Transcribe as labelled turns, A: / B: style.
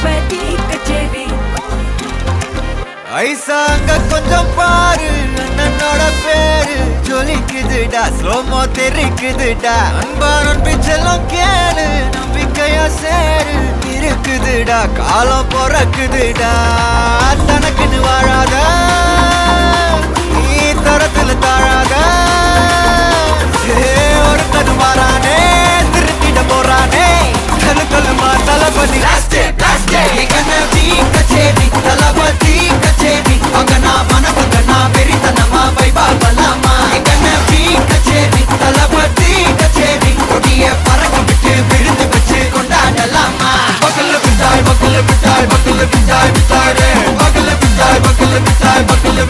A: தளபதி கச்சேரி.
B: ஐசா அங்க கொஞ்சம் பாரு, அண்ணனோட பேரு ஜொலிக்குதுடா, ஸ்லோமோ தெரிக்குதுடா. அன்பானன் பிச்செல்லாம் கேளு, நம்பிக்கையா சேரு இருக்குதுடா, காலம் பொறக்குதுடா. தனக்குன்னு வாழாத, நீ தரத்துல தாழாத. ஒருத்தனு மாறானே, திருத்திட போறானே, கலுக்கலுமா தளபதி. கச்சேரி தளபதி கச்சேரி, அங்கனா மனசுங்கனா வெறித்தனமா வைபா பலாமா. கச்சேரி தளபதி கச்சேரி, கொடிய பறக்க விட்டு விழுந்து வச்சு கொண்டாடலாமா. பக்கல்ல விட்டாய் பக்கல்ல விட்டாய் பக்கல்ல விட்டாய் விட்டாரே, பக்கல்ல விட்டாய் பக்கல்ல விட்டாய் பக்கல்ல